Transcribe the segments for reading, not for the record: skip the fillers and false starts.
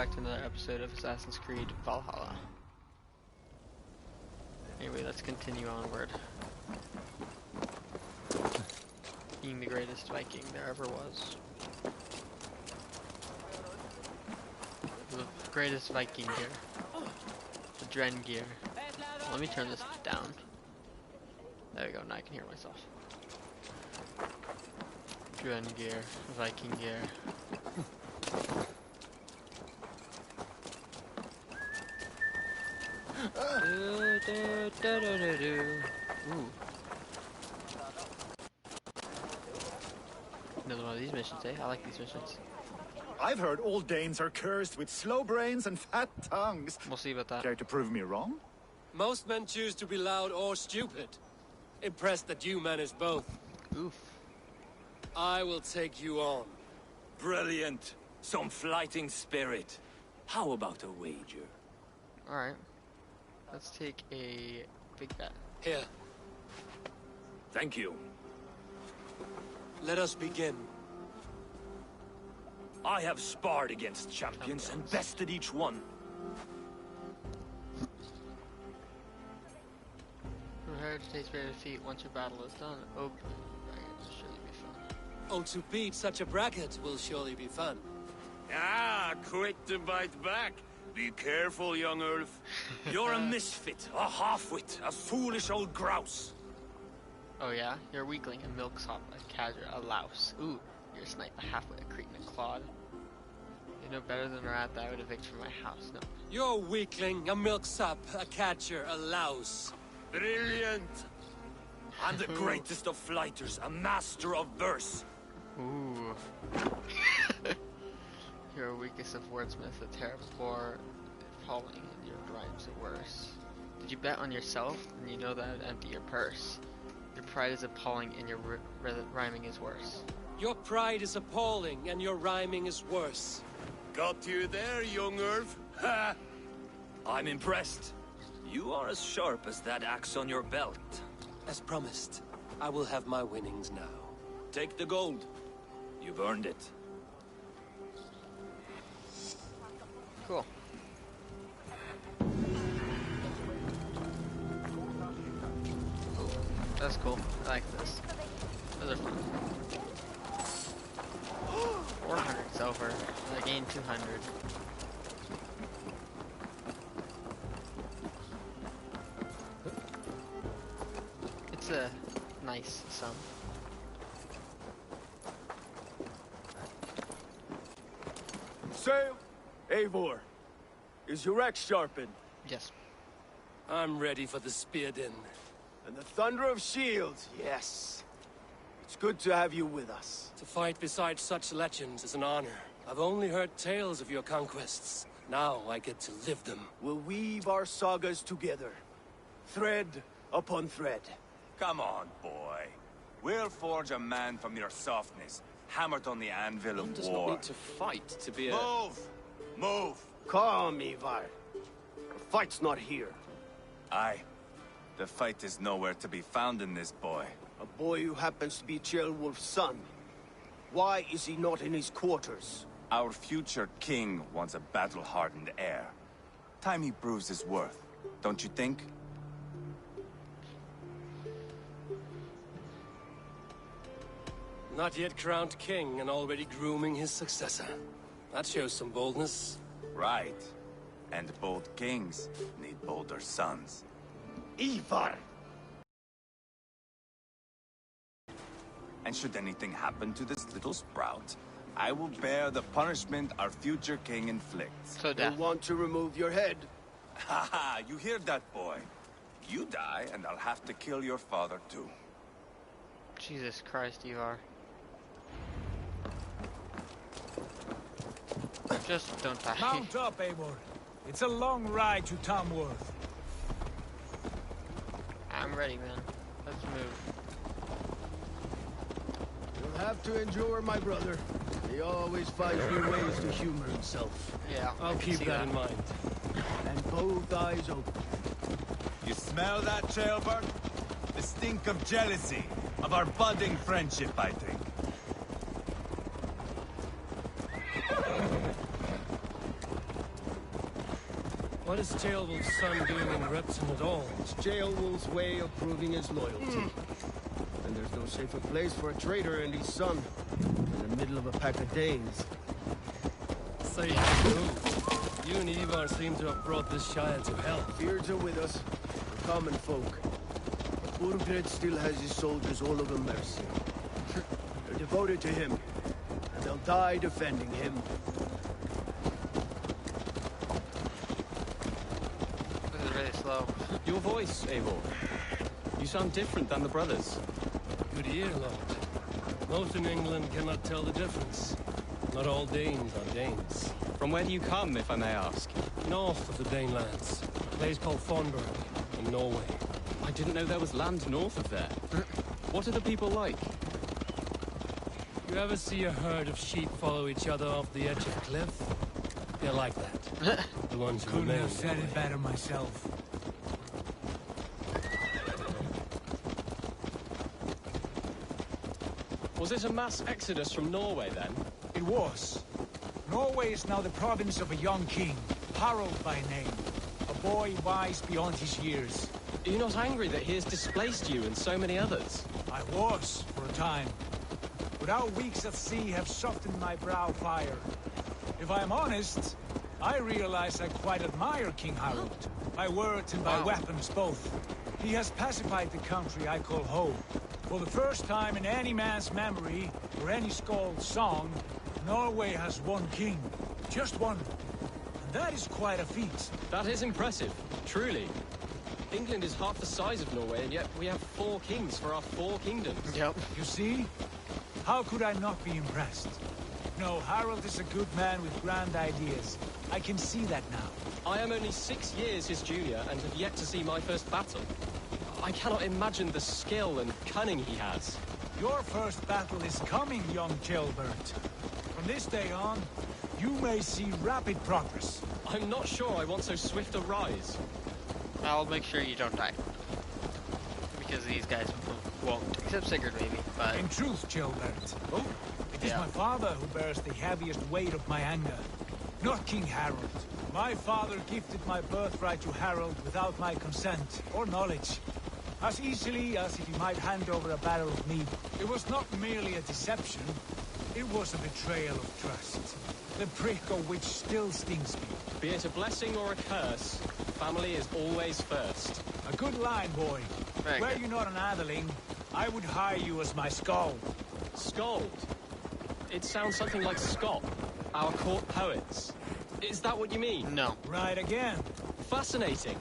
back to another episode of Assassin's Creed Valhalla. Anyway, let's continue onward. Being the greatest Viking there ever was. The greatest Viking gear. The Dren gear. Let me turn this down. There we go, now I can hear myself. Dren gear, Viking gear. Ooh. Another one of these missions, eh? I like these missions. I've heard all Danes are cursed with slow brains and fat tongues. We'll see about that. Care to prove me wrong? Most men choose to be loud or stupid. Impressed that you manage both. Oof. I will take you on. Brilliant. Some fighting spirit. How about a wager? Alright. Let's take a big bet. Here. Thank you. Let us begin. I have sparred against champions and bested each one. Prepare to taste better defeat once your battle is done. Oh, bracket will surely be fun. Oh, to beat such a bracket will surely be fun. Ah, quick to bite back. Be careful, young Ulf. You're a misfit, a half-wit, a foolish old grouse. Oh yeah? You're a weakling, a milksop, a cadger, a louse. Ooh, you're a snipe, a halfwit, a cretin, a clod. You know better than a rat that I would evict from my house. No. You're a weakling, a milksop, a catcher, a louse. Brilliant. I'm the greatest of flighters, a master of verse. Ooh. You're a weakest of wordsmiths, a terrible bore, falling, and your rhymes are worse. Did you bet on yourself? Then you know that would empty your purse. Your pride is appalling, and your rhyming is worse. Your pride is appalling, and your rhyming is worse. Got you there, young Ulf. Ha! I'm impressed. You are as sharp as that axe on your belt. As promised, I will have my winnings now. Take the gold. You've earned it. Cool. Ooh, that's cool. I like this. Those are fun. 400 silver. I gained 200. It's a nice sum. Sail! Eivor, is your axe sharpened? Yes. I'm ready for the spear din. And the thunder of shields, yes. It's good to have you with us. To fight beside such legends is an honor. I've only heard tales of your conquests. Now I get to live them. We'll weave our sagas together. Thread upon thread. Come on, boy. We'll forge a man from your softness, hammered on the anvil One of does war. not need to fight to be a... Move! Move! Calm, Ivar. The fight's not here. Aye. The fight is nowhere to be found in this boy. A boy who happens to be Ceolwulf's son. Why is he not in his quarters? Our future king wants a battle-hardened heir. Time he proves his worth, don't you think? Not yet crowned king and already grooming his successor. That shows some boldness. Right. And bold kings need bolder sons. Ivar! And should anything happen to this little sprout, I will bear the punishment our future king inflicts. So They death. want to remove your head. Haha, you hear that, boy? You die, and I'll have to kill your father, too. Jesus Christ, Ivar. Just don't die. Mount up, Eivor. It's a long ride to Tamworth. I'm ready, man. Let's move. You'll have to endure, my brother. He always finds new ways to humor himself. Yeah, I'll keep that in mind. And both eyes open. You smell that, Ceolbert? The stink of jealousy, of our budding friendship, I think. What is Ceolwulf's son doing in Repton at all? It's Ceolwulf's way of proving his loyalty. And there's no safer place for a traitor and his son in the middle of a pack of Danes. Say true. You and Ivar seem to have brought this Shire to hell. Beards are with us, the common folk. Urgred still has his soldiers all over Mercia. They're devoted to him, and they'll die defending him. This is really slow. Your voice, Eivor. You sound different than the brothers. Good ear, Lord. Most in England cannot tell the difference. Not all Danes are Danes. From where do you come, if I may ask? North of the Danelands, a place called Fonberg, in Norway. I didn't know there was land north of there. What are the people like? You ever see a herd of sheep follow each other off the edge of a cliff? They're like that. The ones who Couldn't remain. have said it better myself. Was it a mass exodus from Norway, then? It was. Norway is now the province of a young king, Harald by name. A boy wise beyond his years. Are you not angry that he has displaced you and so many others? I was, for a time. But our weeks at sea have softened my brow fire. If I am honest, I realize I quite admire King Harald. By words and by weapons both. He has pacified the country I call home. For the first time in any man's memory, or any skald's song, Norway has one king. Just one. And that is quite a feat. That is impressive, truly. England is half the size of Norway, and yet we have 4 kings for our 4 kingdoms. Yep. You see? How could I not be impressed? No, Harald is a good man with grand ideas. I can see that now. I am only 6 years his junior and have yet to see my first battle. I cannot imagine the skill and cunning he has. Your first battle is coming, young Ceolbert. From this day on, you may see rapid progress. I'm not sure I want so swift a rise. I'll make sure you don't die. Because these guys won't. Except Sigurd, maybe. But In truth, Ceolbert, oh, it is my father who bears the heaviest weight of my anger, not King Harald. My father gifted my birthright to Harald without my consent or knowledge. As easily as if he might hand over a barrel of meat. It was not merely a deception, it was a betrayal of trust. The prick of which still stings me. Be it a blessing or a curse, family is always first. A good line, boy. Very Were good. you not an atheling, I would hire you as my skald. Skald. It sounds something like Scott, our court poets. Is that what you mean? no. Right again. Fascinating.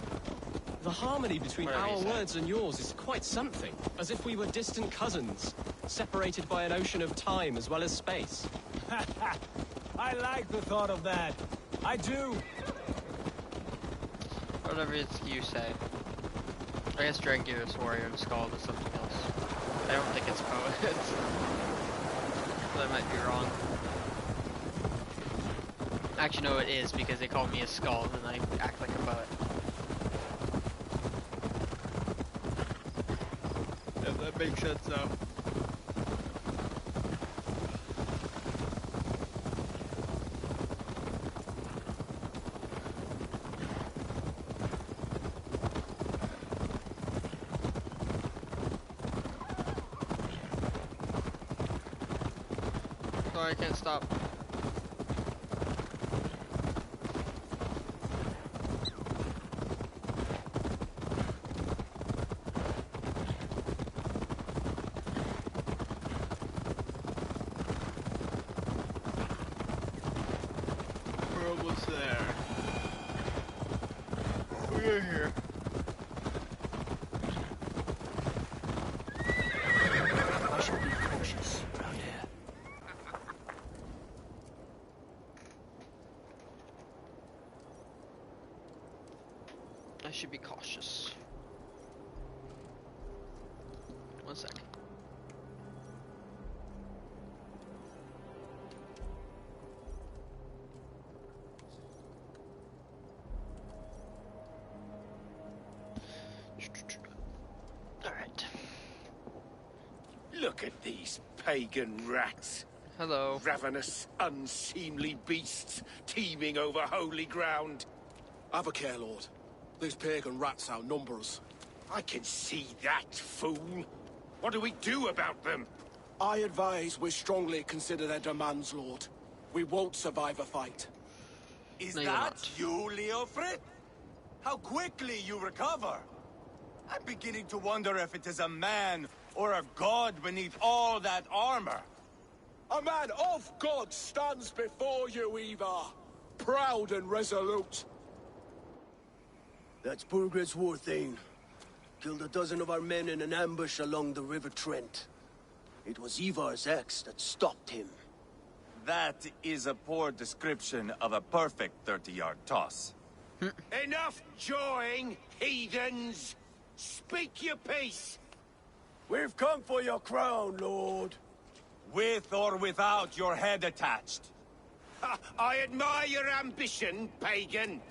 The harmony between Whatever you our say. words and yours is quite something. As if we were distant cousins, separated by an ocean of time as well as space. I like the thought of that. I do. Whatever you say. I guess Dragoon's warrior and Skald is something else. I don't think it's poets. But I might be wrong. Actually, no, it is because they call me a Skald and I act like a poet. Yeah, that makes sense though. Sorry, I can't stop. We're almost there. We're here. I should be cautious around here. I should be cautious. One second. Alright. Look at these pagan rats. Hello. Ravenous, unseemly beasts teeming over holy ground. Have a care, Lord. These pagan rats outnumber us. I can see that, fool. What do we do about them? I advise we strongly consider their demands, Lord. We won't survive a fight. Is No, you're that not. you, Leofrid? How quickly you recover! I'm beginning to wonder if it is a man or a god beneath all that armor. A man of God stands before you, Eva. Proud and resolute. That's Burgred's war thane. Killed a dozen of our men in an ambush along the River Trent. It was Ivar's axe that stopped him. That is a poor description of a perfect 30-yard toss. Enough jawing, heathens! Speak your piece! We've come for your crown, Lord. With or without your head attached. I admire your ambition, pagan.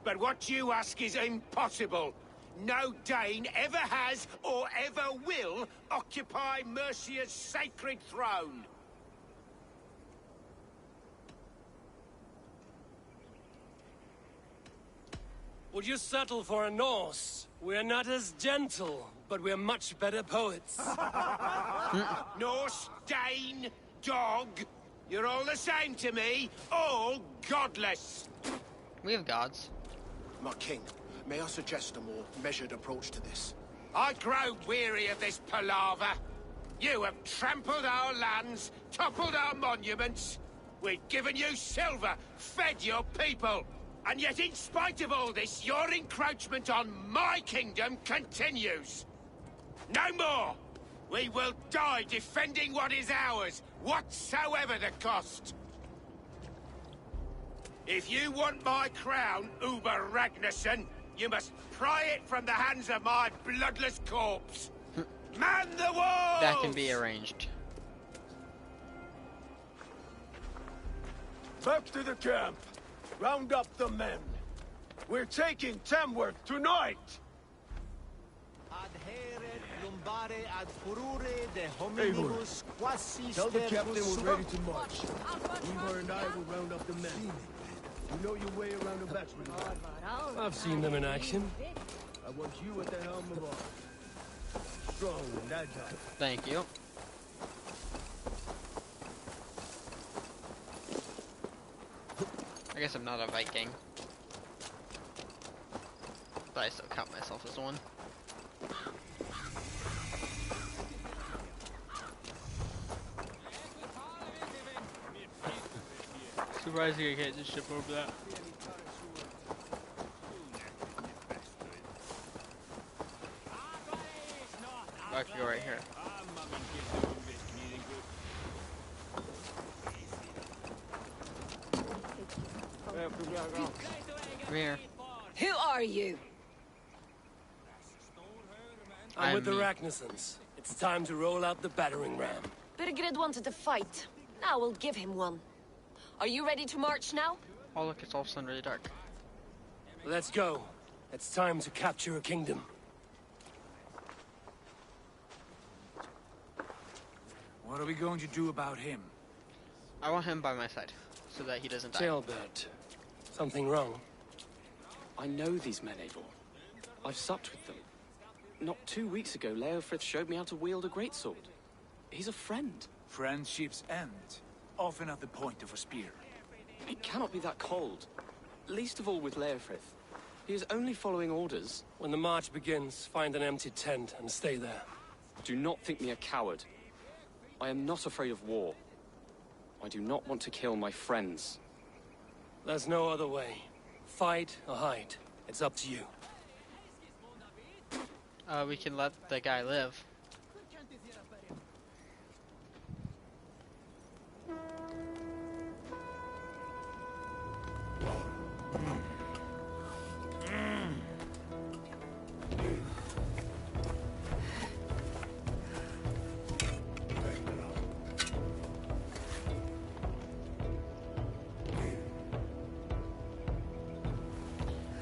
But what you ask is impossible. No Dane ever has or ever will occupy Mercia's sacred throne. Would you settle for a Norse? We're not as gentle, but we're much better poets. Norse, Dane, dog. You're all the same to me. All godless. We have gods. My king, may I suggest a more measured approach to this? I grow weary of this palaver. You have trampled our lands, toppled our monuments. We've given you silver, fed your people. And yet, in spite of all this, your encroachment on my kingdom continues. No more! We will die defending what is ours, whatsoever the cost. If you want my crown, Uber Ragnarsson, you must pry it from the hands of my bloodless corpse. Man the walls! That can be arranged. Back to the camp. Round up the men. We're taking Tamworth tonight! Tell the captain we're ready to march. Weaver and I will round up the men. You know your way around a battery. I've seen them in action. I want you at the helm of all. Strong and agile. Thank you. I guess I'm not a Viking. But I still count myself as one. Surprising I can't just ship over that. I can go right here. Come here. Who are you? I'm with the me. Ragnarsons. It's time to roll out the battering ram. Birgrid wanted to fight. Now we'll give him one. Are you ready to march now? Oh look, it's all of a sudden really dark. Let's go. It's time to capture a kingdom. What are we going to do about him? I want him by my side, so that he doesn't die. Jailbird. Something wrong? I know these men, Abel. I've supped with them. Not 2 weeks ago, Leofrith showed me how to wield a greatsword. He's a friend. Friendships end, often at the point of a spear. It cannot be that cold. Least of all with Leofrith. He is only following orders. When the march begins, find an empty tent and stay there. Do not think me a coward. I am not afraid of war. I do not want to kill my friends. There's no other way. Fight or hide. It's up to you. We can let the guy live.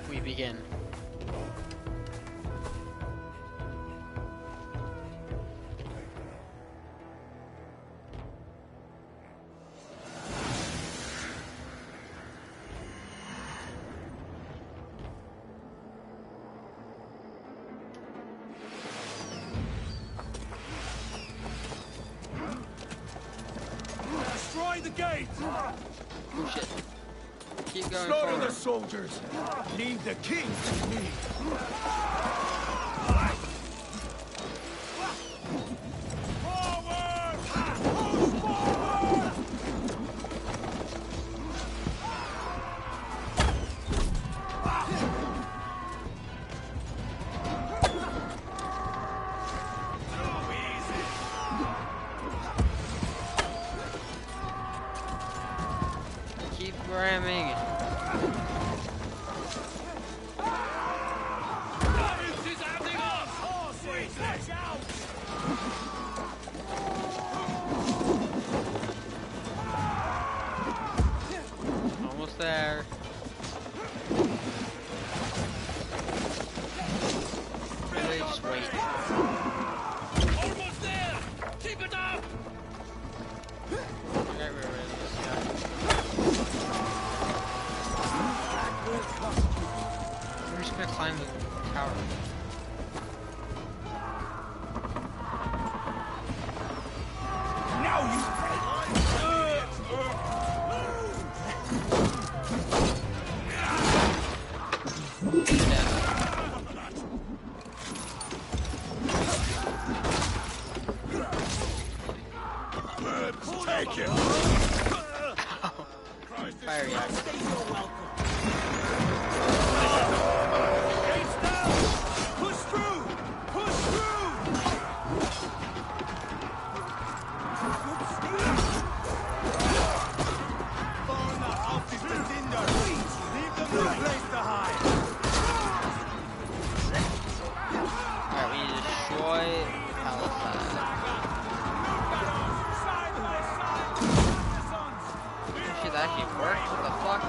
We begin. Destroy the gate! Oh shit. Keep going Slaughter forward. the soldiers! Leave the king to me! Keep ramming. Almost there. Really, just wait. Almost there! Keep it up! Get rid of this guy. We're just gonna climb the tower. Now you Take it! Fire yak. gates down! Push through! Push through! Fauna auf ist behindert! Leave them no place to hide! Alright, we need to destroy Palestine. Side by side! Shit, that actually worked? What the fuck?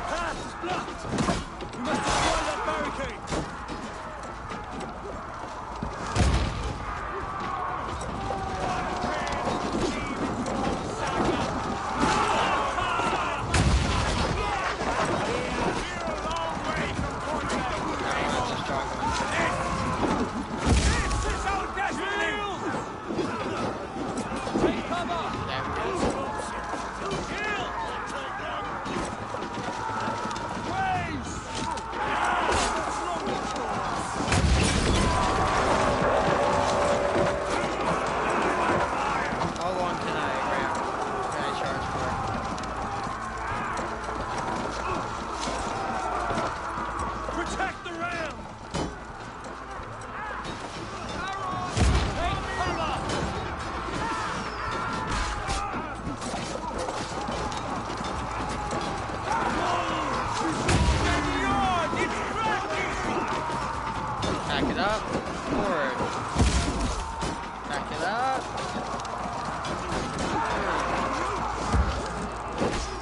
Path is blocked! We must destroy that barricade! Alright, let's destroy them. This is our destiny! Take cover! There we go. Waves! How long can I ram? Can I charge for? Protect the ram! Take cover! Steady on! It's cracking! Back it up. Forward. Back it up.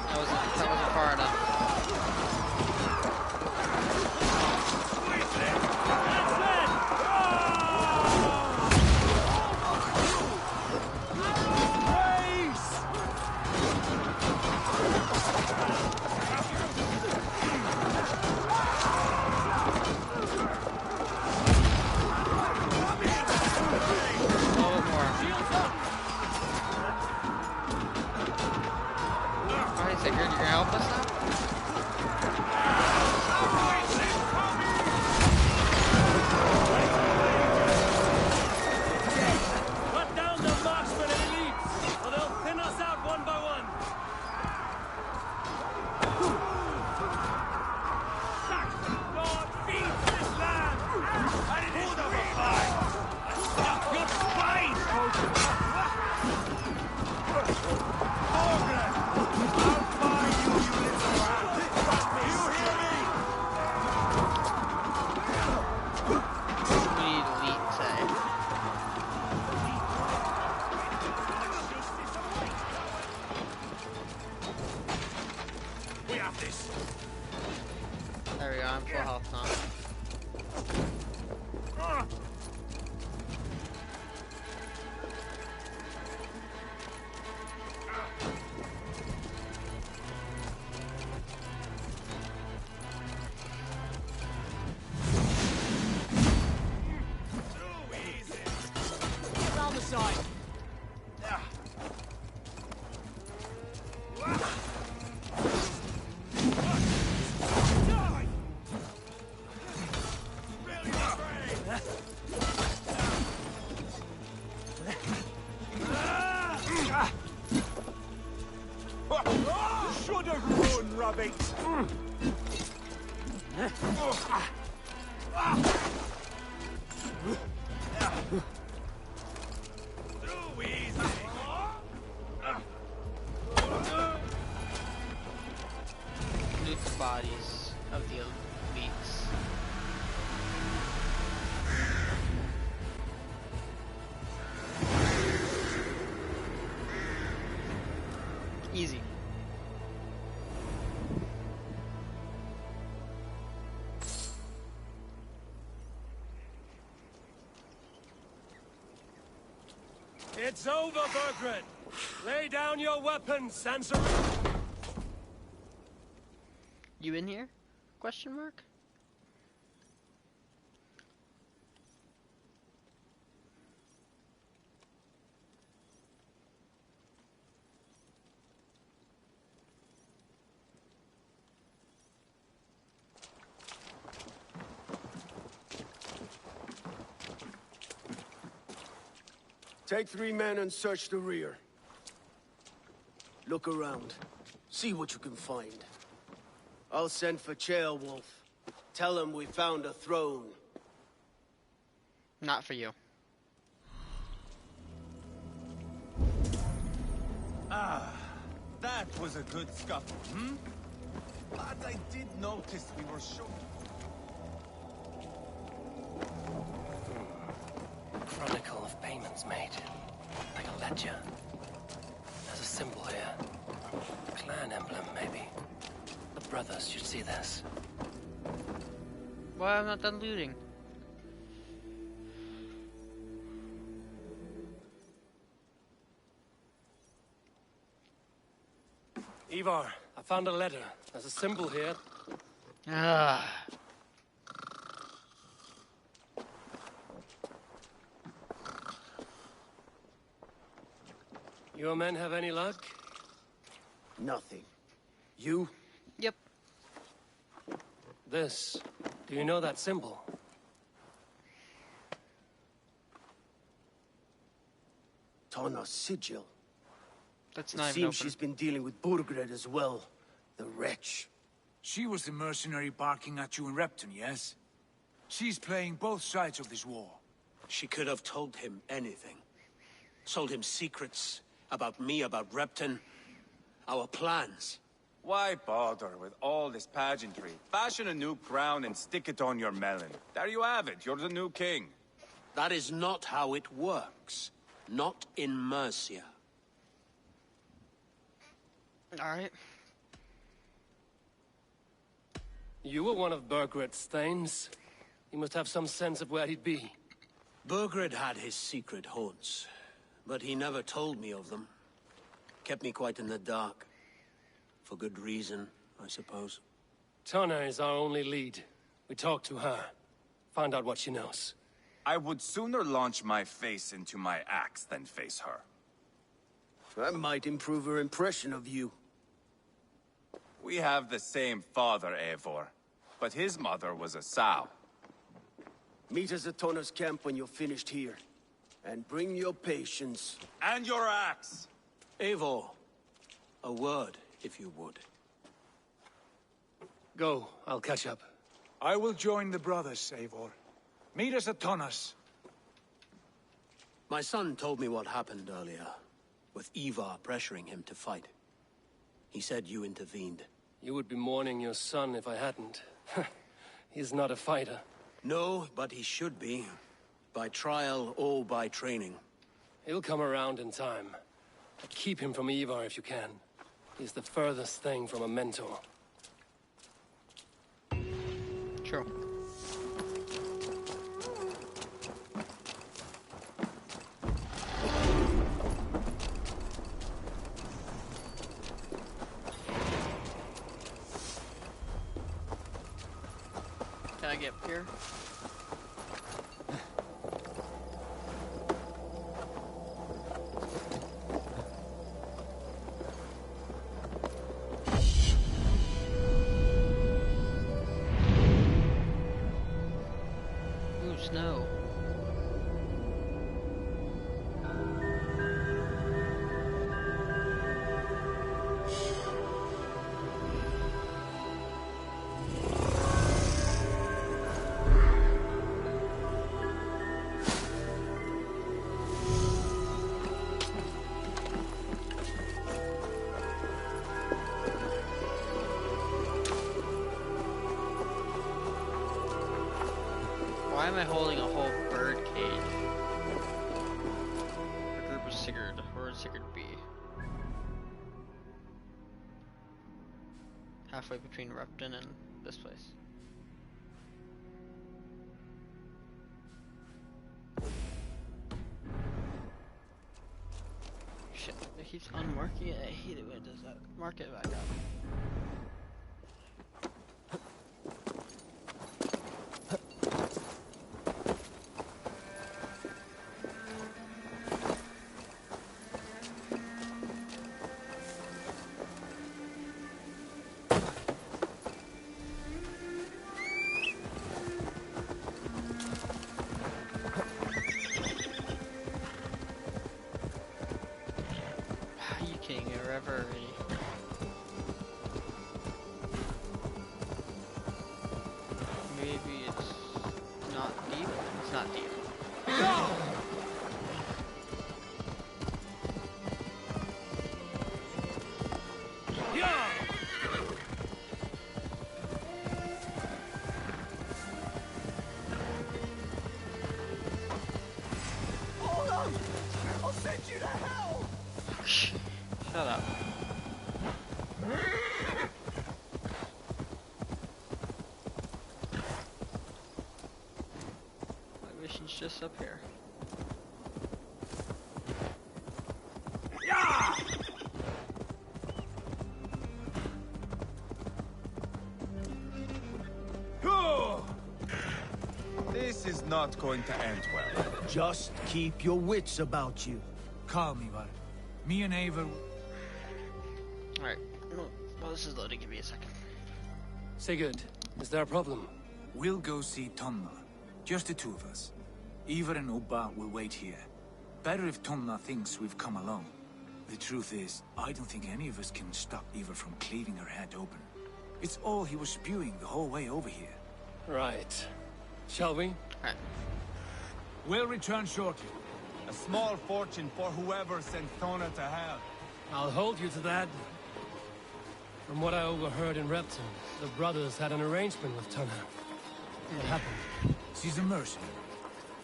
That wasn't far enough. A little bit more. Alright, Sigurd, you're gonna help us now? Cut down the marksmen and elites, or they'll thin us out one by one. God feeds this land! And it is purified! Stop your spine! Organ! I'll find you, you little rat! You hear me? We need elite say. We have this! There we go, I'm full health now. Get round the side! fate. Too easy. Loot the bodies of the elites. Easy. It's over, Bergred! Lay down your weapons and surrender! You in here? Question mark? Take 3 men and search the rear. Look around. See what you can find. I'll send for Chaelwolf. Tell him we found a throne. Not for you. Ah, that was a good scuffle, hmm? But I did notice we were short. Chronicle of payments made. Like a ledger. There's a symbol here. Clan emblem, maybe. The brothers should see this. Why I'm not done looting? Ivar, I found a letter. There's a symbol here. Ah. Your men have any luck? Nothing. You? Yep. This. Do you know that symbol? Tana's sigil. That's It not even seems open. she's been dealing with Burgred as well. The wretch. She was the mercenary barking at you in Repton, yes? She's playing both sides of this war. She could have told him anything. Told him secrets about me, about Repton, our plans. Why bother with all this pageantry? Fashion a new crown and stick it on your melon. There you have it, you're the new king. That is not how it works. Not in Mercia. Alright. You were one of Bergred's thanes. You must have some sense of where he'd be. Burgred had his secret haunts, but he never told me of them. Kept me quite in the dark. For good reason, I suppose. Tana is our only lead. We talk to her. Find out what she knows. I would sooner launch my face into my axe than face her. That might improve her impression of you. We have the same father, Eivor, but his mother was a sow. Meet us at Tana's camp when you're finished here. And bring your patience. And your axe! Eivor, a word, if you would. Go, I'll catch up. I will join the brothers, Eivor. Meet us at Tonnas. My son told me what happened earlier, with Ivar pressuring him to fight. He said you intervened. You would be mourning your son if I hadn't. He's not a fighter. No, but he should be. By trial or by training. He'll come around in time. But keep him from Ivar if you can. He's the furthest thing from a mentor. True. Can I get up here? Ooh, snow. am I holding a whole bird cage? A group of Sigurd. Where would Sigurd be? Halfway between Repton and this place. Shit, it keeps unmarking it. I hate it when it does that. Mark it back up. Maybe it's not deep. It's not deep. Hold on! I'll send you to hell! Shut up. My mission's just up here. This is not going to end well. Just keep your wits about you. Calm, Ivar. Me and Eivor... Alright. Well, this is loading. Give me a second. Sigurd, is there a problem? We'll go see Tomna. Just the two of us. Ivar and Ubba will wait here. Better if Tomna thinks we've come along. The truth is, I don't think any of us can stop Ivar from cleaving her head open. It's all he was spewing the whole way over here. Right. Shall we? Alright. We'll return shortly. A small fortune for whoever sent Thona to hell. I'll hold you to that. From what I overheard in Repton, the brothers had an arrangement with Tunna. What happened? She's a mercenary.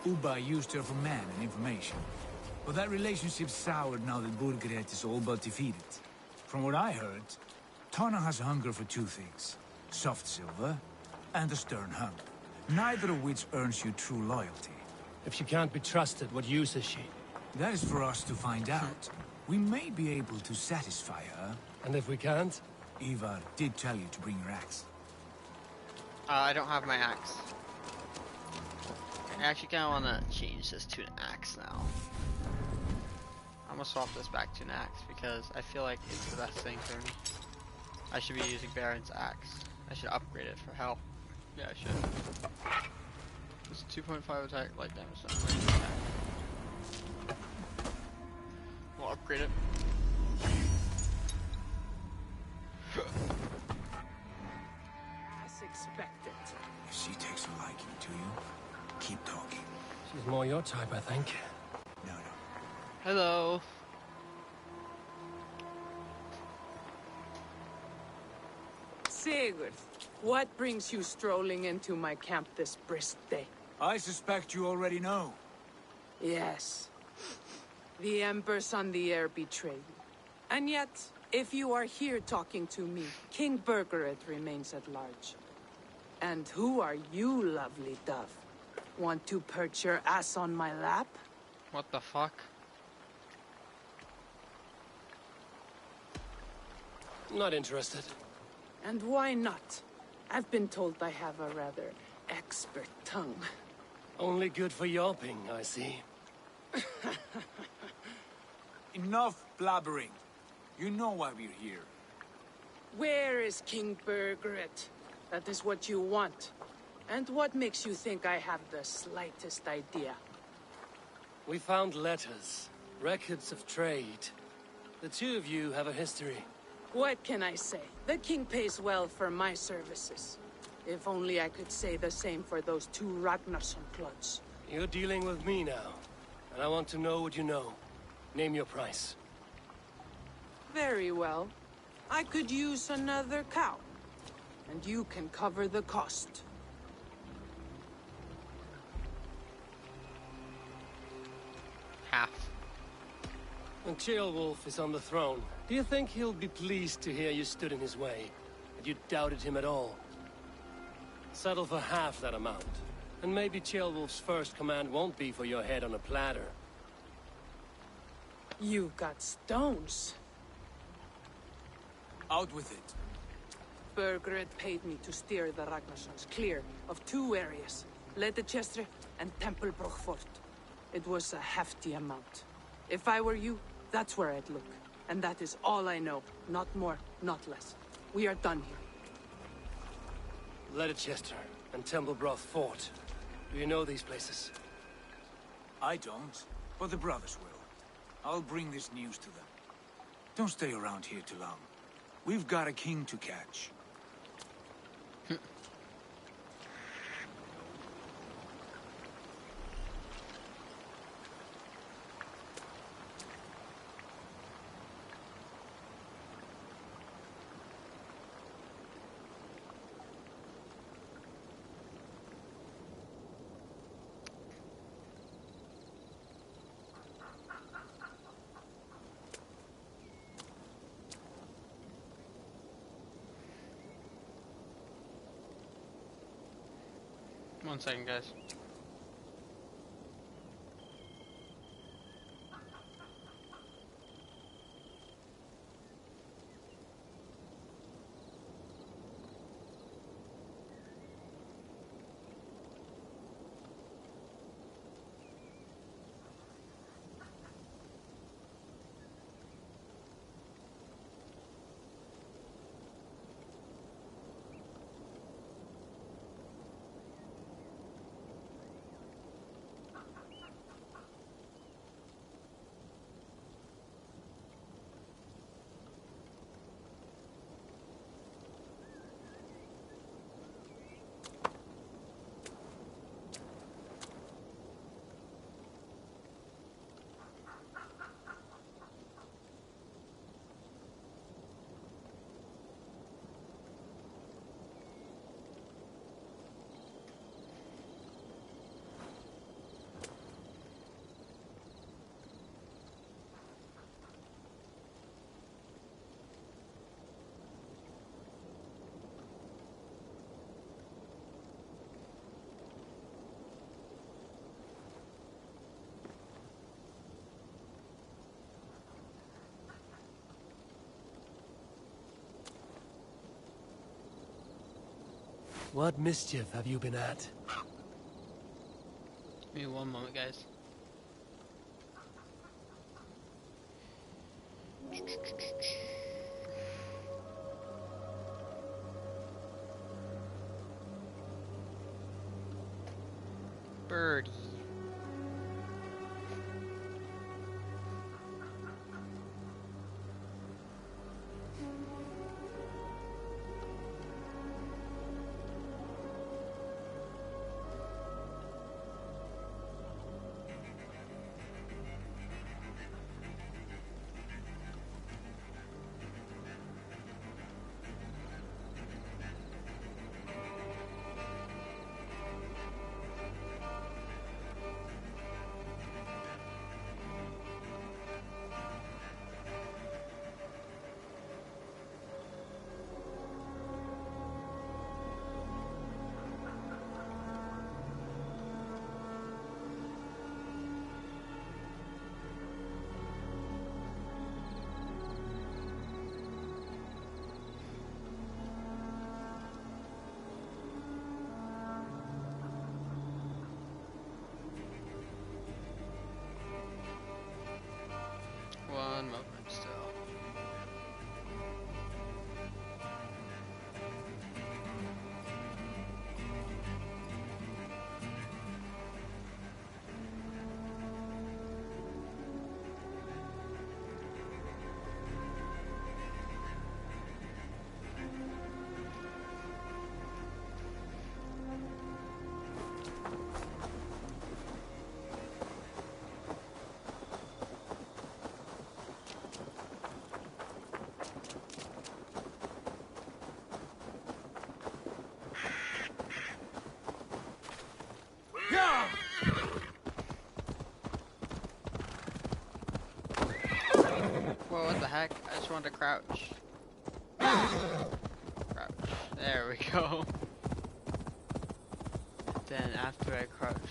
Ubba used her for man and information. But that relationship soured now that Burgred is all but defeated. From what I heard, Tana has hunger for two things. Soft silver and a stern hunger. Neither of which earns you true loyalty. If she can't be trusted, what use is she? That is for us to find out. We may be able to satisfy her. And if we can't? Ivar did tell you to bring your axe. I don't have my axe. I actually kind of want to change this to an axe now. I'm gonna swap this back to an axe because I feel like it's the best thing for me. I should be using Baron's axe. I should upgrade it for hell. Yeah, I should. It's 2.5 attack, light damage, not range attack. We'll upgrade it. As expected. If she takes a liking to you, keep talking. She's more your type, I think. No. Hello. Sigurd, what brings you strolling into my camp this brisk day? I suspect you already know. Yes. The Emperor's on the air betrayed you. And yet, if you are here talking to me, King Burgred remains at large. And who are you, lovely dove? Want to perch your ass on my lap? What the fuck? Not interested. And why not? I've been told I have a rather expert tongue. Only good for yelping, I see. Enough blabbering. You know why we're here. Where is King Burgred? That is what you want. And what makes you think I have the slightest idea? We found letters, records of trade. The two of you have a history. What can I say? The king pays well for my services. If only I could say the same for those two Ragnarsson clods. You're dealing with me now, and I want to know what you know. Name your price. Very well. I could use another cow. And you can cover the cost. half. When Ceolwulf is on the throne, do you think he'll be pleased to hear you stood in his way? That you doubted him at all? Settle for half that amount. And maybe Ceolwulf's first command won't be for your head on a platter. You got stones. Out with it. Bergred paid me to steer the Ragnarsons clear of 2 areas. Leicester and Templebrook Fort. It was a hefty amount. If I were you, that's where I'd look. And that is all I know. Not more, not less. We are done here. Leicester and Templebrook Fort. Do you know these places? I don't, but the brothers will. I'll bring this news to them. Don't stay around here too long. We've got a king to catch. One second, guys. What mischief have you been at? Give me one moment, guys. Birdie. Whoa, what the heck? I just wanted to crouch. Crouch. There we go. Then after I crouch,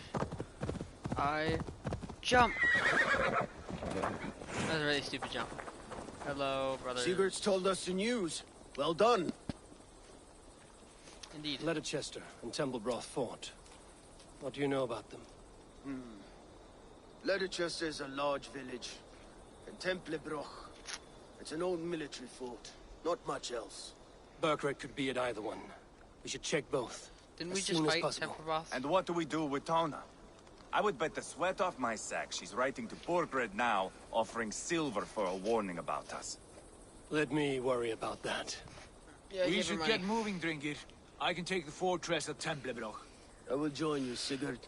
I jump. That was a really stupid jump. Hello, brother. Sigurd's told us the news. Well done. Indeed. Leicester and Templebroth fought. What do you know about them? Leicester is a large village. And Templebroch, it's an old military fort. Not much else. Burkred could be at either one. We should check both. Didn't we as just soon as fight possible. Templebroth? And what do we do with Tona? I would bet the sweat off my sack she's writing to Borgred now, offering silver for a warning about us. Let me worry about that. Yeah, We give her should money. get moving, Drinkir. I can take the fortress of Templebroch. I will join you, Sigurd.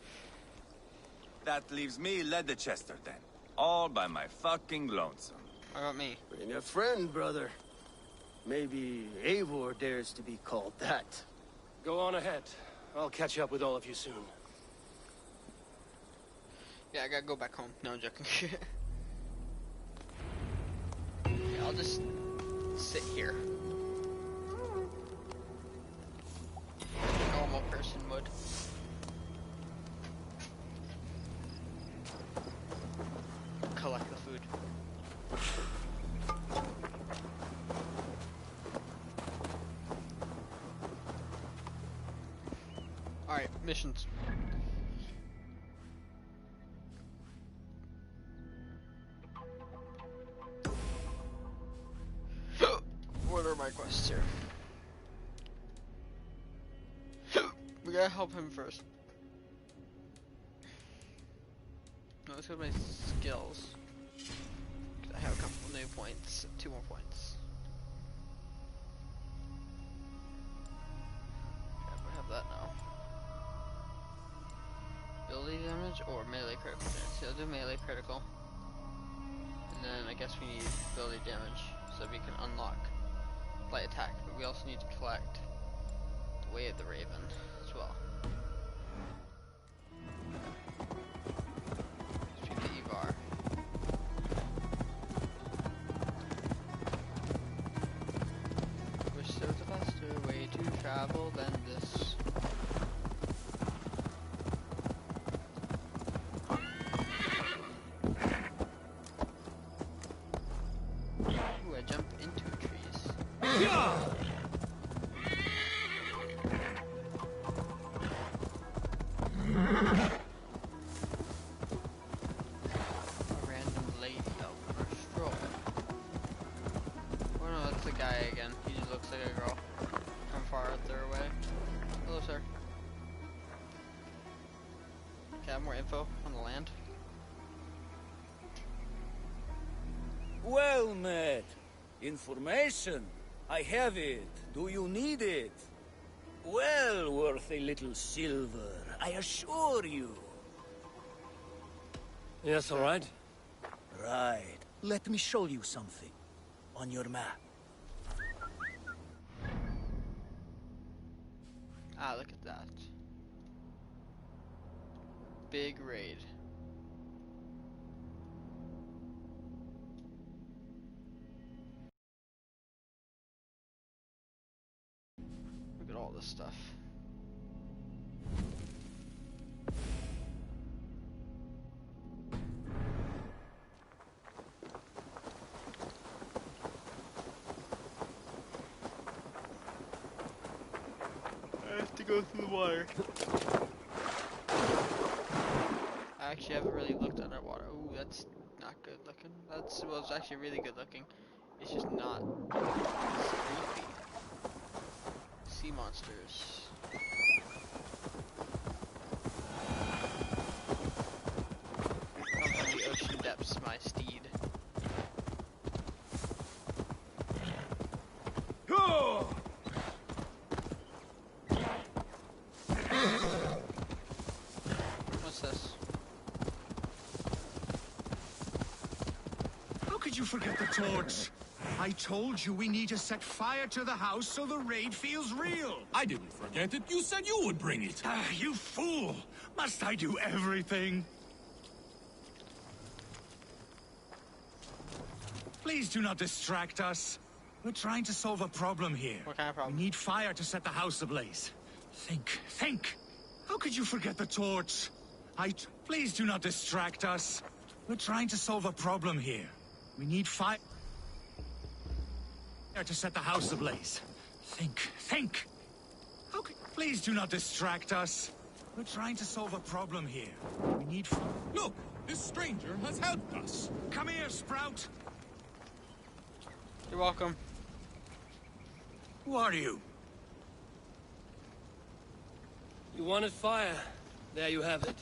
That leaves me Leicester then. All by my fucking lonesome. What about me? Bring a friend, brother. Maybe Eivor dares to be called that. Go on ahead. I'll catch up with all of you soon. Yeah, I gotta go back home. No, I'm joking. Okay, I'll just sit here. Like a normal person would. Collect the food. Alright, missions. What are my quests here? We gotta help him first. No, let's go to my skills. 'Cause I have a couple new points. 2 more points. Okay, I have that now. Ability damage or melee critical damage. So I'll do melee critical. And then I guess we need ability damage so we can unlock light attack. But we also need to collect the Way of the Raven as well. Speak to Ivar. Wish there was a faster way to travel than this. Ooh, I jump into trees. A random lady elf or straw. Oh no, that's the guy again. He just looks like a girl from farther away. Hello, sir. Can I have more info on the land? Well met. Information. I have it. Do you need it? Well worth a little silver, I assure you. Yes, all right. Right. Let me show you something. On your map. Ah, look at that. Big raid. Look at all this stuff. I have to go through the water. I actually haven't really looked underwater. Ooh, that's not good looking. That's, well, it's actually really good looking. It's just not. It's creepy. Sea monsters. Come from the ocean depths, my steed. What's this? How could you forget the torch? I told you we need to set fire to the house so the raid feels real. I didn't forget it. You said you would bring it. Ah, you fool! Must I do everything? please do not distract us. We're trying to solve a problem here. What kind of problem? We need fire to set the house ablaze. Think. How could you forget the torch? Please do not distract us. We're trying to solve a problem here. We need fire to set the house ablaze. Think. Please do not distract us. We're trying to solve a problem here. We need fire. Look, this stranger has helped us. Come here, Sprout. You're welcome. Who are you? You wanted fire. There you have it.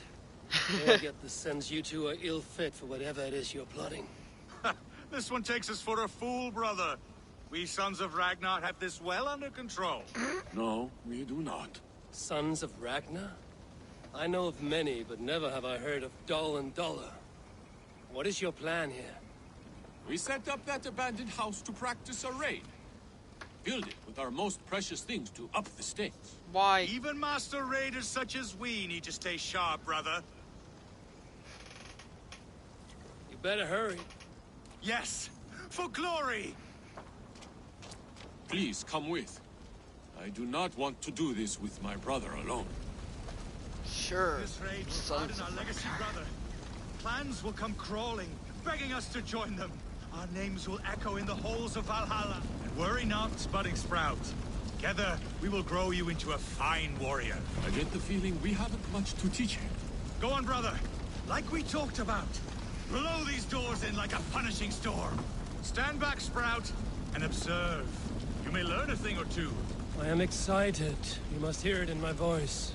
I get the sense you two are ill fit for whatever it is you're plotting. This one takes us for a fool, brother. We sons of Ragnar have this well under control. No, we do not. Sons of Ragnar? I know of many, but never have I heard of Dull and Dollar. What is your plan here? We set up that abandoned house to practice a raid. Build it with our most precious things to up the stakes. Why? Even master raiders such as we need to stay sharp, brother. You better hurry. Yes, for glory! Please come with. I do not want to do this with my brother alone. Sure. This raid will Sons harden of our legacy, Ragnar. brother. Clans will come crawling, begging us to join them. Our names will echo in the halls of Valhalla. And worry not, budding Sprout. Together, we will grow you into a fine warrior. I get the feeling we haven't much to teach him. Go on, brother. Like we talked about. Blow these doors in like a punishing storm. Stand back, Sprout, and observe. You may learn a thing or two. I am excited. You must hear it in my voice.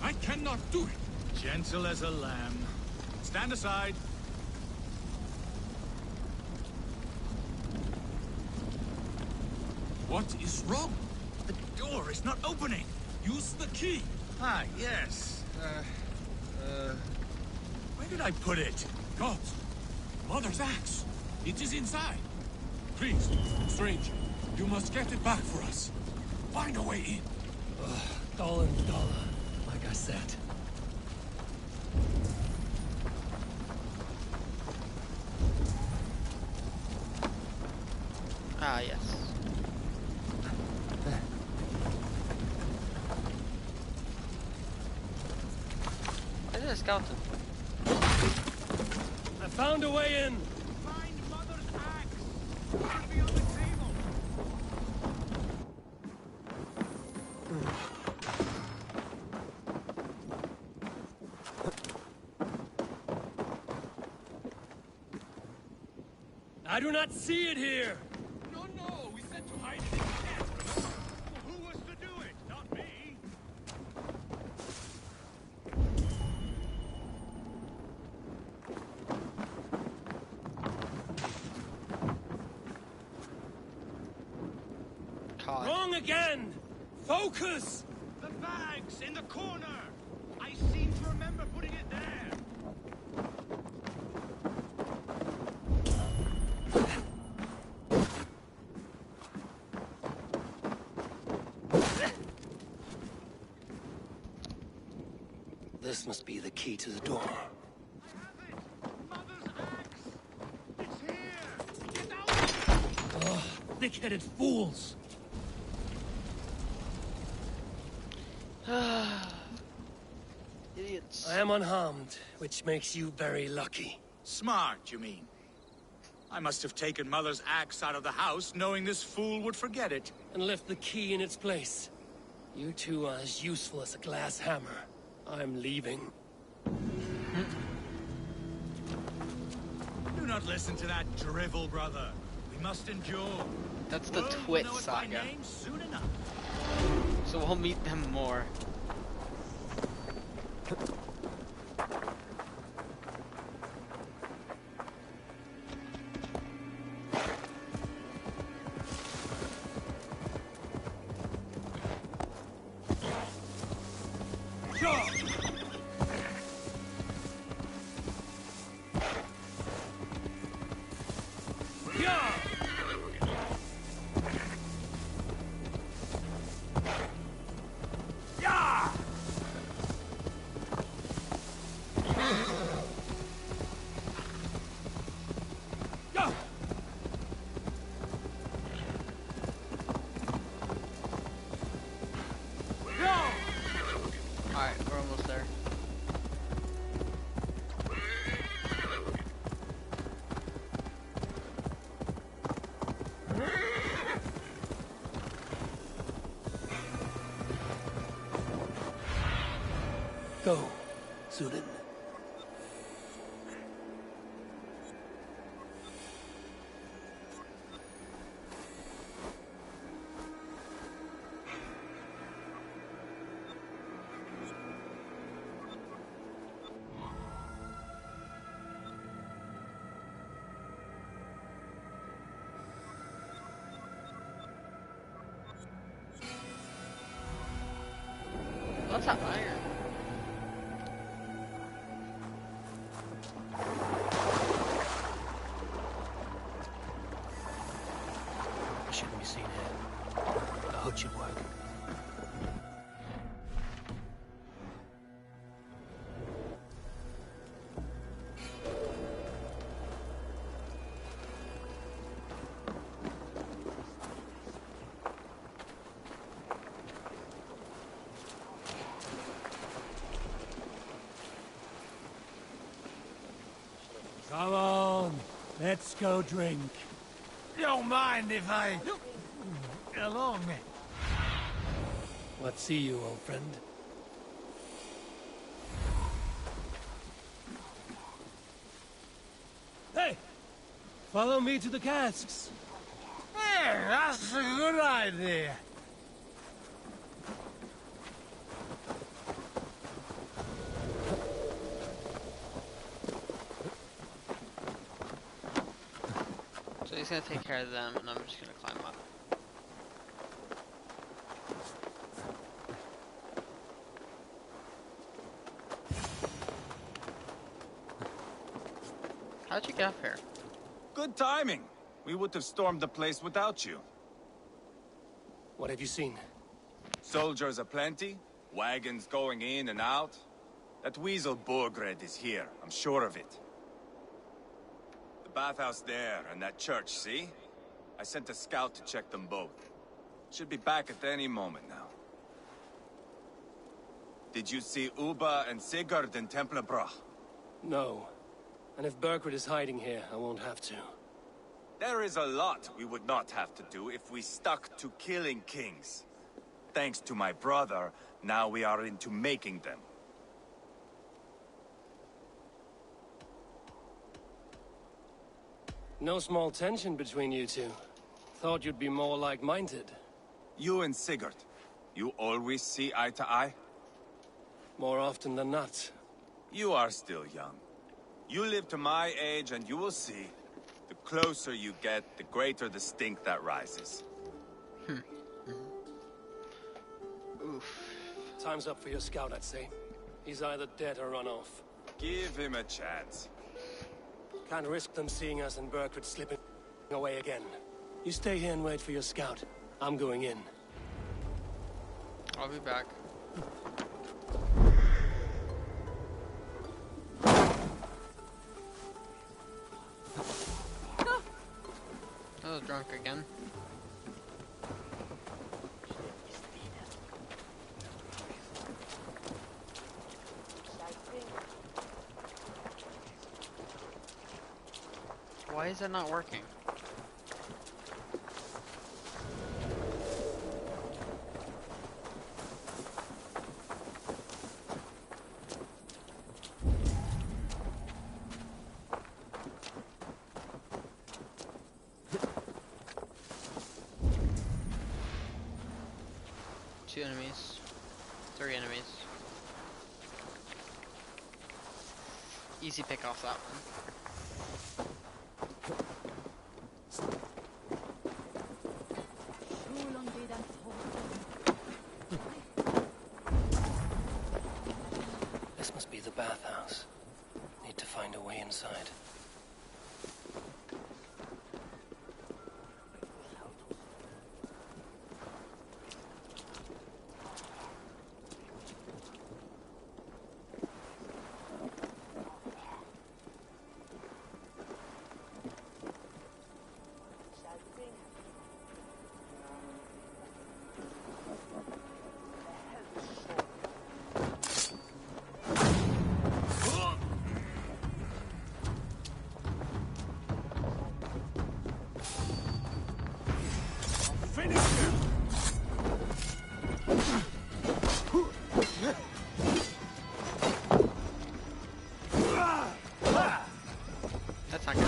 I cannot do it. Gentle as a lamb. Stand aside. What is wrong? The door is not opening. Use the key. Ah, yes. Where did I put it? Gods! Mother's axe! It is inside! Please, stranger, you must get it back for us. Find a way in. Dull and Dollar, like I said. Ah, yes. Why is there a skeleton? I found a way in! Find Mother's axe. It'll be on the table. I do not see it here! No, we said to hide it in the tent, remember? Who was to do it? Not me. Caught. Wrong again! Focus! The bag's in the corner. I seem to remember putting it there. This must be the key to the door. I have it. Mother's axe. It's here. Get out. Oh, thick-headed fools! Idiots. I am unharmed, which makes you very lucky. Smart, you mean? I must have taken Mother's axe out of the house, knowing this fool would forget it. And left the key in its place. You two are as useful as a glass hammer. I'm leaving. Do not listen to that drivel, brother. We must endure. That's the World will Twit know it by saga. name soon enough. So we'll meet them more. Surin. Lots of iron. Shouldn't be seen here. The hood should work. Come on, let's go drink. Don't mind if I... along. What see you, old friend? Hey! Follow me to the casks. Hey, that's a good idea. So he's gonna take care of them, and I'm just gonna climb up. How'd you get up here? Good timing. We would have stormed the place without you. What have you seen? Soldiers aplenty, wagons going in and out. That weasel Borgred is here, I'm sure of it. The bathhouse there and that church, see? I sent a scout to check them both. Should be back at any moment now. Did you see Uba and Sigurd in Templebrach? No. And if Burkred is hiding here, I won't have to. There is a lot we would not have to do if we stuck to killing kings. Thanks to my brother, now we are into making them. No small tension between you two. Thought you'd be more like-minded. You and Sigurd, you always see eye to eye? More often than not. You are still young. You live to my age and you will see. The closer you get, the greater the stink that rises. Oof. Time's up for your scout, I'd say. He's either dead or run off. Give him a chance. Can't risk them seeing us and Burkred slipping away again. You stay here and wait for your scout. I'm going in. I'll be back. I was drunk again. Why is it not working? Two enemies. 3 enemies. Easy pick off that one. This must be the bathhouse. Need to find a way inside. That's not good.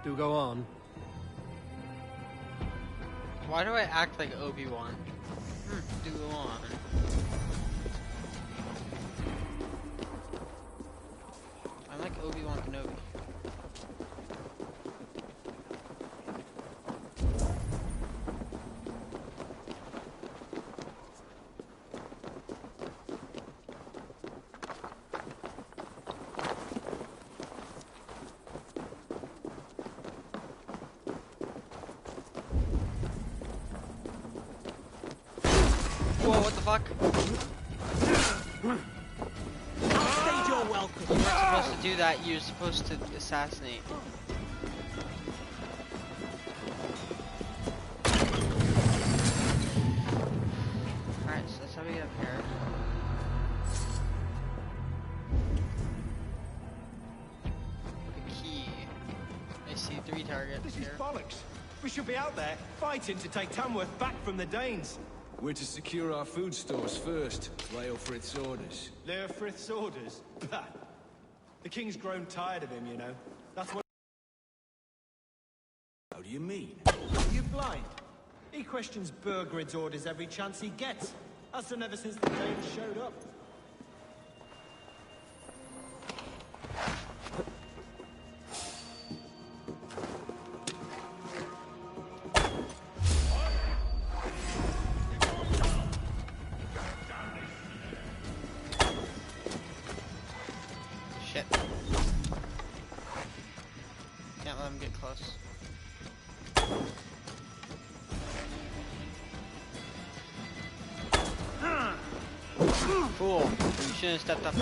Do go on. Why do I act like Obi-Wan? Do go on. I'm like Obi-Wan Kenobi. Whoa, what the fuck? Stage your welcome. You weren't supposed to do that, you're supposed to assassinate. Alright, so that's how we get up here. The key. I see 3 targets This is here. bollocks. We should be out there, fighting to take Tamworth back from the Danes. We're to secure our food stores first. Leofrith's orders. Leofrith's orders? Bah. The king's grown tired of him, you know. That's what... How do you mean? Are you blind? He questions Burgred's orders every chance he gets. Has done ever since the Danes showed up. Shit. Can't let him get close. Fool. You shouldn't have stepped up.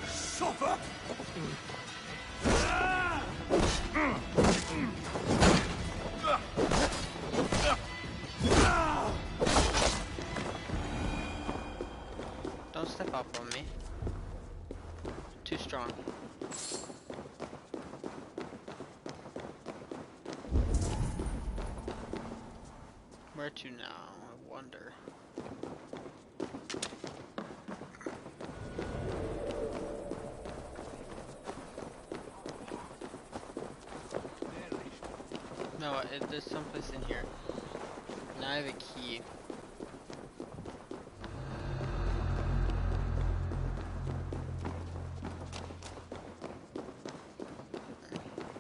Suffer! Don't step up on me. Too strong. Where to now, I wonder. No, there's someplace in here. Now I have a key.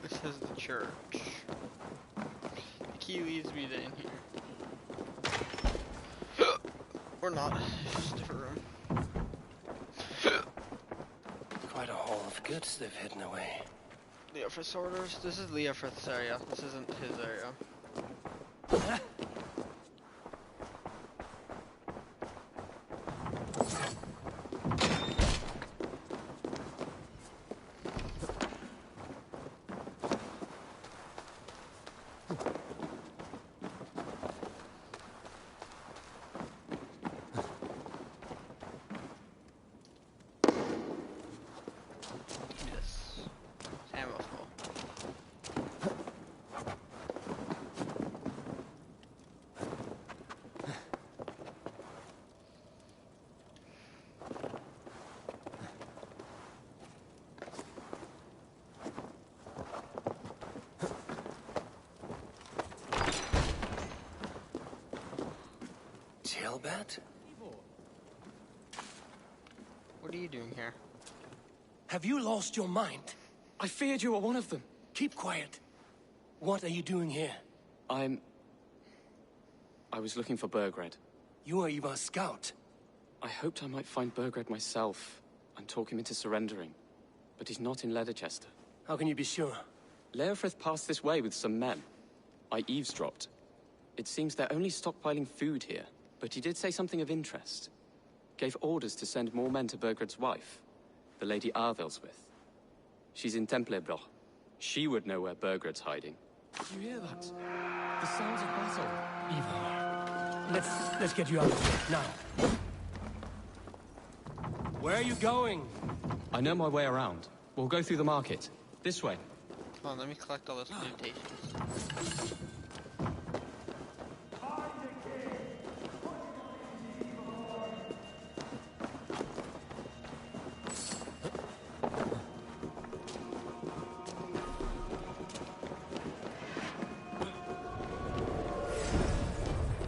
This is the church. The key leads me to in here. Or not. It's just a different room. Quite a haul of goods they've hidden away. Leofrith's orders. This is Leofrith's area. This isn't his area. Yes. Ammo full. Tailbat? What are you doing here? Have you lost your mind? I feared you were one of them. Keep quiet. What are you doing here? I was looking for Burgred. You are Ivar's scout. I hoped I might find Burgred myself and talk him into surrendering. But he's not in Leatherchester. How can you be sure? Leofrith passed this way with some men. I eavesdropped. It seems they're only stockpiling food here, but he did say something of interest. Gave orders to send more men to Burgred's wife, the Lady Arvelswith. She's in Templebroch. She would know where Burgred's hiding. You hear that? The sounds of battle. Ivar. Let's get you out of here, now. Where are you going? I know my way around. We'll go through the market. This way. Hold on, let me collect all this mutations.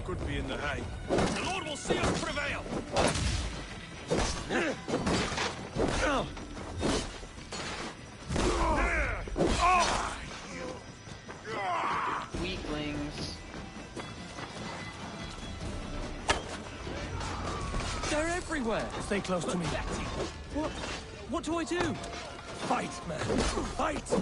Could be in the hay. The Lord will see us prevail! Weaklings. They're everywhere! Stay close to me. What do I do? Fight, man. Fight!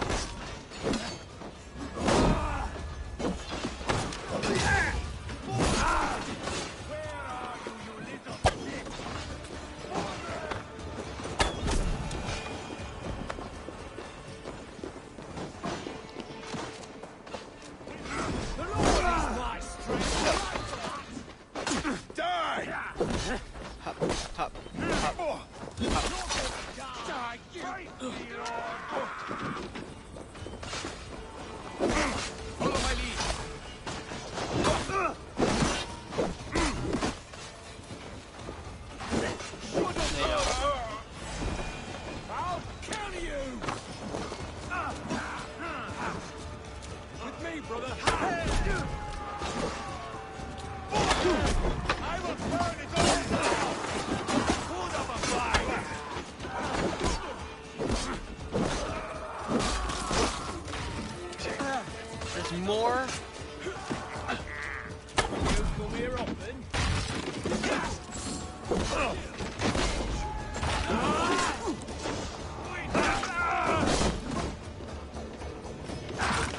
Hop, hop, hop. Follow my lead. I'll kill you! With me, brother. I will burn it all down! Food of a fire! There's more? You come here often?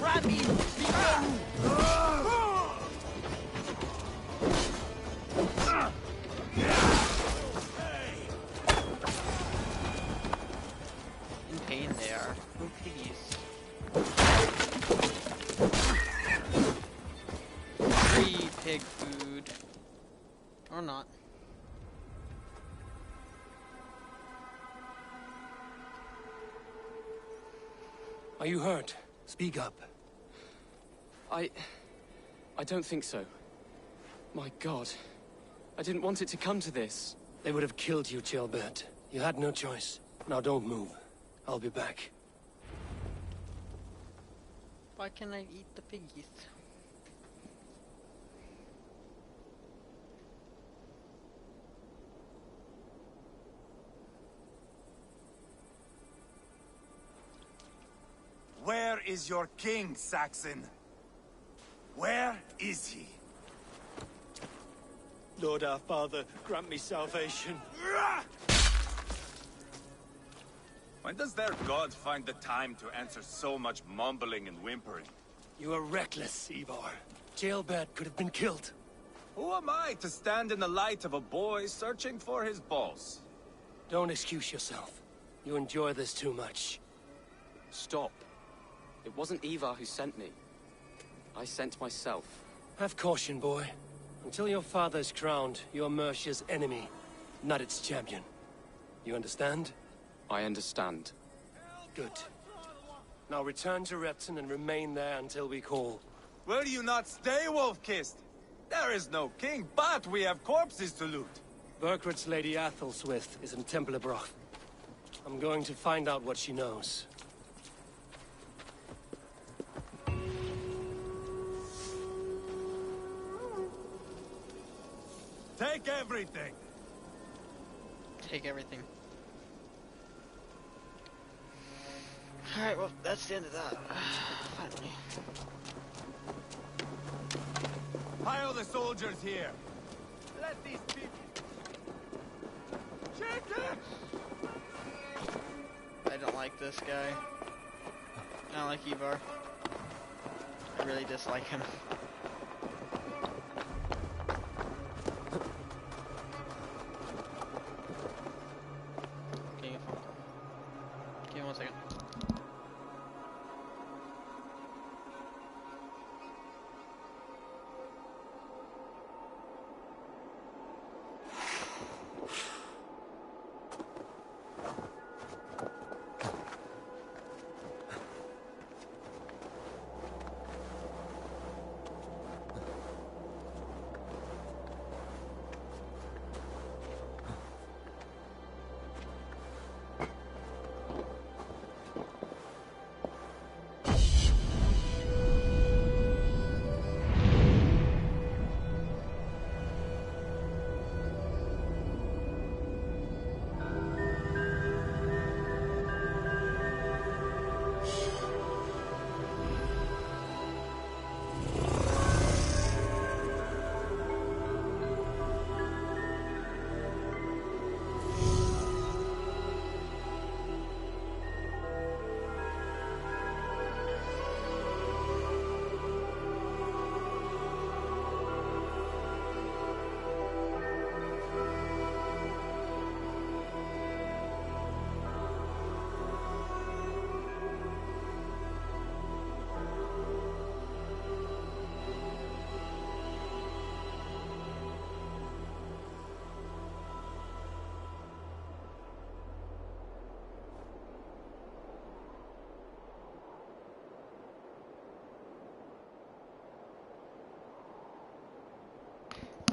Randy! In pain they are. Oh, piggies. Free pig food. Or not. Are you hurt? Speak up. I don't think so. My God. I didn't want it to come to this. They would have killed you, Jailbird. You had no choice. Now don't move. I'll be back. Why can't I eat the piggies? Where is your king, Saxon? Where is he? Lord our Father, grant me salvation. When does their god find the time to answer so much mumbling and whimpering? You are reckless, Ivar. Jailbird could have been killed. Who am I to stand in the light of a boy searching for his balls? Don't excuse yourself. You enjoy this too much. Stop. It wasn't Ivar who sent me. I sent myself. Have caution, boy. Until your father's crowned, you're Mercia's enemy, not its champion. You understand? I understand. Good. Now return to Repton and remain there until we call. Will you not stay, Wolf-Kissed? There is no king, but we have corpses to loot. Burgred's Lady Athelstwith is in Templebroch. I'm going to find out what she knows. Take everything! Take everything. Alright, well, that's the end of that. Finally. Pile the soldiers here. Let these people... Chicken! I don't like this guy. I don't like Ivar. I really dislike him. Getting a phone call. Give me 1 second.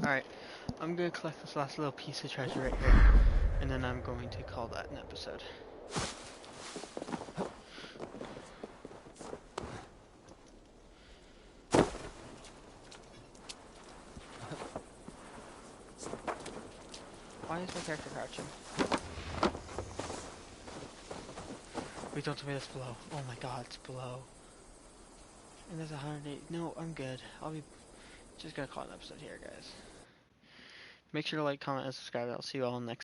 Alright, I'm gonna collect this last little piece of treasure right here, and then I'm going to call that an episode. Why is my character crouching? Wait, don't tell me that's below. Oh my god, it's below. And there's 108. No, I'm good. I'll be just gonna call it an episode here, guys. Make sure to like, comment, and subscribe. I'll see you all next